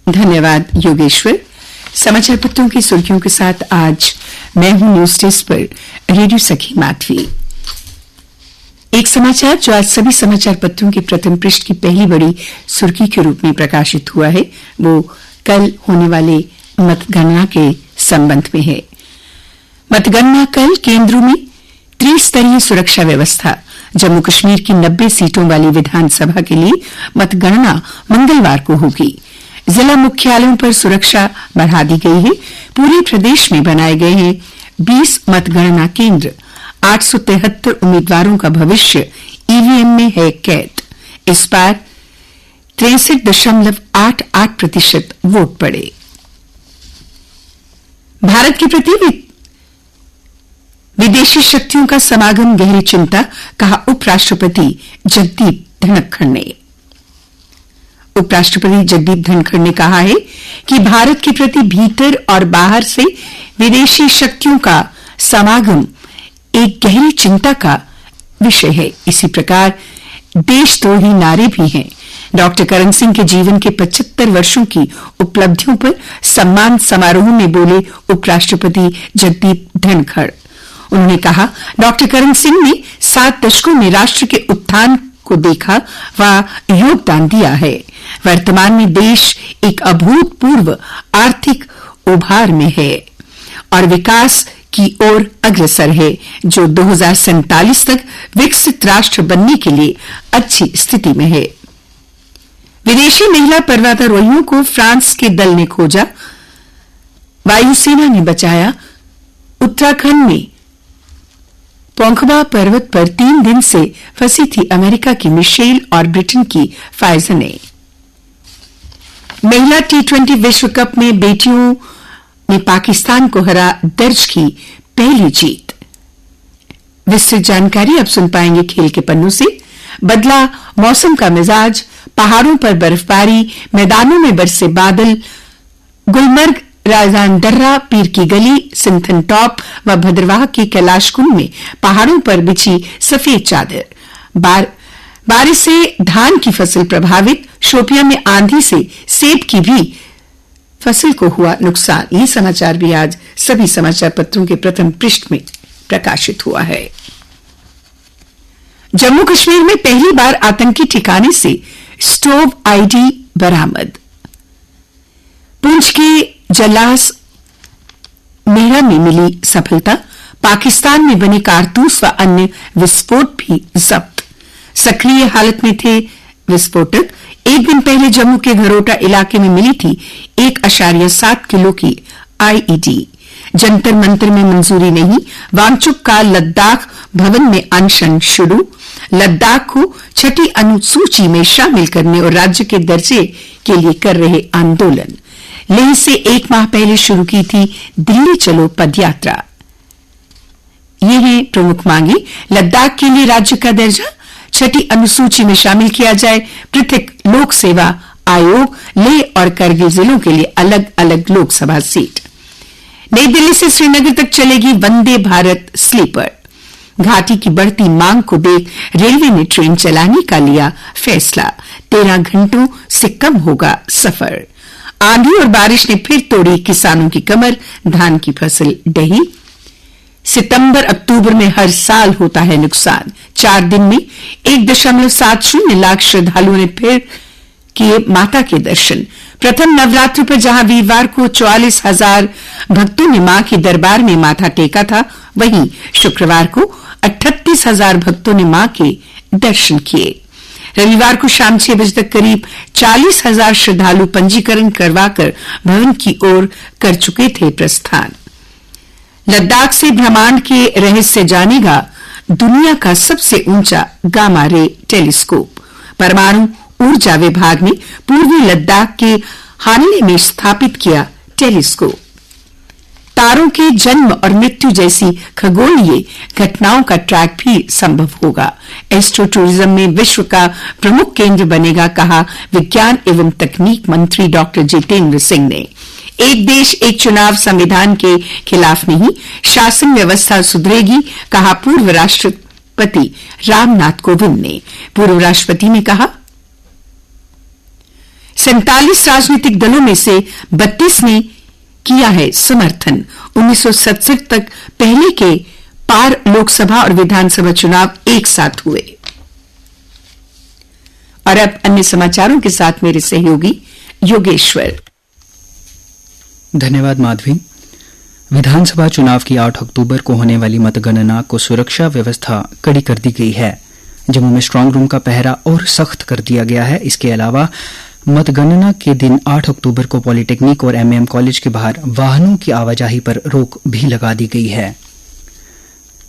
धन्यवाद योगेश्वर। समाचार पत्रों की सुर्खियों के साथ आज मैं हूं न्यूज डेस्क पर रेडियो सखी माधवी। एक समाचार जो आज सभी समाचार पत्रों के प्रथम पृष्ठ की पहली बड़ी सुर्खी के रूप में प्रकाशित हुआ है, वो कल होने वाले मतगणना के संबंध में है। मतगणना कल, केंद्रों में त्रिस्तरीय सुरक्षा व्यवस्था। जम्मू कश्मीर की 90 सीटों वाली विधानसभा के लिए मतगणना मंगलवार को होगी। जिला मुख्यालयों पर सुरक्षा बढ़ा दी गई है। पूरे प्रदेश में बनाए गए हैं 20 मतगणना केंद्र। 873 उम्मीदवारों का भविष्य ईवीएम में है कैद। इस बार 63.88% वोट पड़े। भारत के प्रति विदेशी शक्तियों का समागम गहरी चिंता, कहा उपराष्ट्रपति जगदीप धनखड़ ने। उपराष्ट्रपति जगदीप धनखड़ ने कहा है कि भारत के प्रति भीतर और बाहर से विदेशी शक्तियों का समागम एक गहरी चिंता का विषय है। इसी प्रकार देशद्रोही नारे भी हैं। डॉक्टर करण सिंह के जीवन के 75 वर्षों की उपलब्धियों पर सम्मान समारोह में बोले उपराष्ट्रपति जगदीप धनखड़। उन्होंने कहा, डॉक्टर करण सिंह ने 7 दशकों में राष्ट्र के उत्थान को देखा व योगदान दिया है। वर्तमान में देश एक अभूतपूर्व आर्थिक उभार में है और विकास की ओर अग्रसर है, जो 2047 तक विकसित राष्ट्र बनने के लिए अच्छी स्थिति में है। विदेशी महिला पर्वतारोहियों को फ्रांस के दल ने खोजा, वायुसेना ने बचाया। उत्तराखंड में पोंखबा पर्वत पर 3 दिन से फंसी थी अमेरिका की मिशेल और ब्रिटेन की फाइजने। महिला T20 विश्व कप में बेटियों ने पाकिस्तान को हरा दर्ज की पहली जीत। विस्तृत जानकारी अब सुन पाएंगे खेल के पन्नों से। बदला मौसम का मिजाज, पहाड़ों पर बर्फबारी, मैदानों में बरसे बादल। गुलमर्ग, राजधान दर्रा, पीर की गली, सिंथन टॉप व भद्रवाह के कैलाश कुंड में पहाड़ों पर बिछी सफेद चादर। बारिश से धान की फसल प्रभावित। शोपियां में आंधी से सेब की भी फसल को हुआ नुकसान। ये समाचार भी आज सभी समाचार पत्रों के प्रथम पृष्ठ में प्रकाशित हुआ है। जम्मू कश्मीर में पहली बार आतंकी ठिकाने से स्टोव आईडी बरामद। पुंछ के जलास मेरा में मिली सफलता। पाकिस्तान में बने कारतूस व अन्य विस्फोट भी जब्त। सक्रिय हालत में थे विस्फोटक। एक दिन पहले जम्मू के घरोटा इलाके में मिली थी 1.7 किलो की आईईडी। जंतर मंतर में मंजूरी नहीं। वांगचुक का लद्दाख भवन में अनशन शुरू। लद्दाख को छठी अनुसूची में शामिल करने और राज्य के दर्जे के लिए कर रहे आंदोलन। लेह से 1 माह पहले शुरू की थी दिल्ली चलो पदयात्रा। ये हैं प्रमुख मांगे। लद्दाख के लिए राज्य का दर्जा, छठी अनुसूची में शामिल किया जाए, पृथक लोक सेवा आयोग, लेह और करगिल जिलों के लिए अलग अलग लोकसभा सीट। नई दिल्ली से श्रीनगर तक चलेगी वंदे भारत स्लीपर। घाटी की बढ़ती मांग को देख रेलवे ने ट्रेन चलाने का लिया फैसला। 13 घंटों से कम होगा सफर। आंधी और बारिश ने फिर तोड़ी किसानों की कमर। धान की फसल ढही। सितंबर अक्टूबर में हर साल होता है नुकसान। 4 दिन में 1.70 लाख श्रद्धालुओं ने फिर किए माता के दर्शन। प्रथम नवरात्र पर जहां वीरवार को 44,000 भक्तों ने मां के दरबार में माथा टेका था, वहीं शुक्रवार को 38,000 भक्तों ने मां के दर्शन किए। रविवार को शाम 6 बजे तक करीब 40,000 श्रद्धालु पंजीकरण करवाकर भवन की ओर कर चुके थे प्रस्थान। लद्दाख से ब्रह्मांड के रहस्य जानेगा दुनिया का सबसे ऊंचा गामा रे टेलीस्कोप। परमाणु ऊर्जा विभाग ने पूर्वी लद्दाख के हानले में स्थापित किया टेलीस्कोप। तारों के जन्म और मृत्यु जैसी खगोलीय घटनाओं का ट्रैक भी संभव होगा। एस्ट्रो टूरिज्म में विश्व का प्रमुख केंद्र बनेगा, कहा विज्ञान एवं तकनीक मंत्री डॉक्टर जितेंद्र सिंह ने। एक देश एक चुनाव संविधान के खिलाफ नहीं, शासन व्यवस्था सुधरेगी, कहा पूर्व राष्ट्रपति रामनाथ कोविंद ने। पूर्व राष्ट्रपति ने कहा, 47 राजनीतिक दलों में से 32 ने किया है समर्थन। 1967 तक पहले के पार लोकसभा और विधानसभा चुनाव एक साथ हुए। और अब अन्य समाचारों के साथ मेरे सहयोगी योगेश्वर। धन्यवाद माधवी। विधानसभा चुनाव की 8 अक्टूबर को होने वाली मतगणना को सुरक्षा व्यवस्था कड़ी कर दी गई है। जम्मू में स्ट्रांग रूम का पहरा और सख्त कर दिया गया है। इसके अलावा मतगणना के दिन 8 अक्टूबर को पॉलिटेक्निक और एमएएम कॉलेज के बाहर वाहनों की आवाजाही पर रोक भी लगा दी गई है।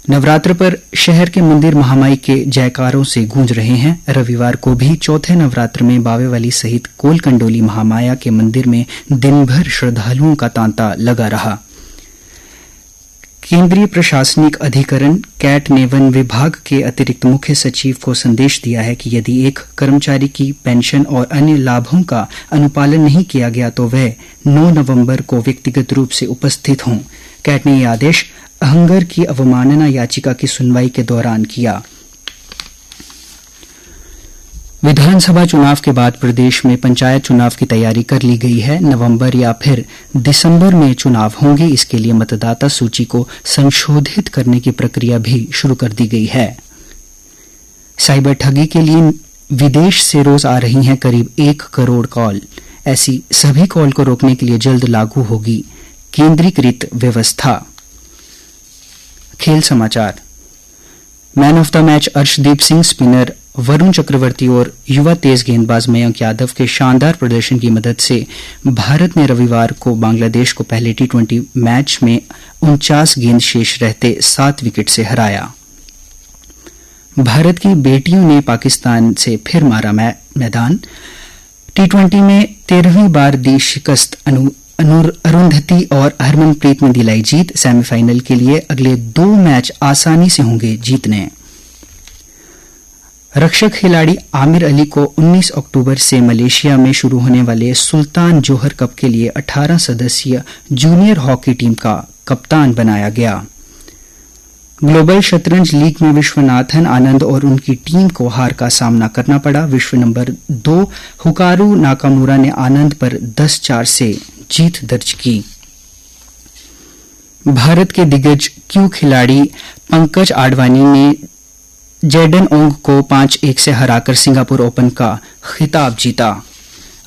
नवरात्र पर शहर के मंदिर महामाई के जयकारों से गूंज रहे हैं। रविवार को भी चौथे नवरात्र में बावेवाली सहित कोलकंडोली महामाया के मंदिर में दिन भर श्रद्धालुओं का तांता लगा रहा। केंद्रीय प्रशासनिक अधिकरण कैट ने वन विभाग के अतिरिक्त मुख्य सचिव को संदेश दिया है कि यदि एक कर्मचारी की पेंशन और अन्य लाभों का अनुपालन नहीं किया गया तो वह 9 नवंबर को व्यक्तिगत रूप से उपस्थित हों। कैट ने यह आदेश अहंगर की अवमानना याचिका की सुनवाई के दौरान किया। विधानसभा चुनाव के बाद प्रदेश में पंचायत चुनाव की तैयारी कर ली गई है। नवंबर या फिर दिसंबर में चुनाव होंगे। इसके लिए मतदाता सूची को संशोधित करने की प्रक्रिया भी शुरू कर दी गई है। साइबर ठगी के लिए विदेश से रोज आ रही हैं करीब 1 करोड़ कॉल। ऐसी सभी कॉल को रोकने के लिए जल्द लागू होगी केंद्रीकृत व्यवस्था। खेल समाचार। Man of the match Arshdeep Singh, spinner Varun Chakravarthy और युवा तेज गेंदबाज मयंक यादव के शानदार प्रदर्शन की मदद से भारत ने रविवार को बांग्लादेश को पहले T20 मैच में 49 गेंद शेष रहते 7 विकेट से हराया। भारत की बेटियों ने पाकिस्तान से फिर मारा मैदान। T20 में 13वीं बार दी शिकस्त अरुंधति और हरमनप्रीत ने दिलाई जीत। सेमीफाइनल के लिए अगले 2 मैच आसानी से होंगे जीतने। रक्षक खिलाड़ी आमिर अली को 19 अक्टूबर से मलेशिया में शुरू होने वाले सुल्तान जोहर कप के लिए 18 सदस्यीय जूनियर हॉकी टीम का कप्तान बनाया गया। ग्लोबल शतरंज लीग में विश्वनाथन आनंद और उनकी टीम को हार का सामना करना पड़ा। विश्व नंबर 2 हुकारू नाकामुरा ने आनंद पर 10-4 से जीत दर्ज की। भारत के दिग्गज क्यू खिलाड़ी पंकज आडवाणी ने जेडन ओंग को 5-1 से हराकर सिंगापुर ओपन का खिताब जीता।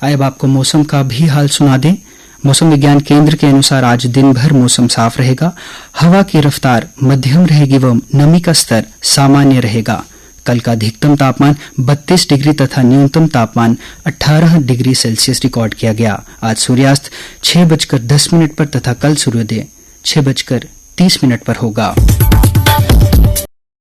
आइए अब आपको मौसम का भी हाल सुना दें। मौसम विज्ञान केंद्र के अनुसार आज दिन भर मौसम साफ रहेगा। हवा की रफ्तार मध्यम रहेगी व नमी का स्तर सामान्य रहेगा। कल का अधिकतम तापमान 32 डिग्री तथा न्यूनतम तापमान 18 डिग्री सेल्सियस रिकॉर्ड किया गया। आज सूर्यास्त 6:10 पर तथा कल सूर्योदय 6:30 पर होगा।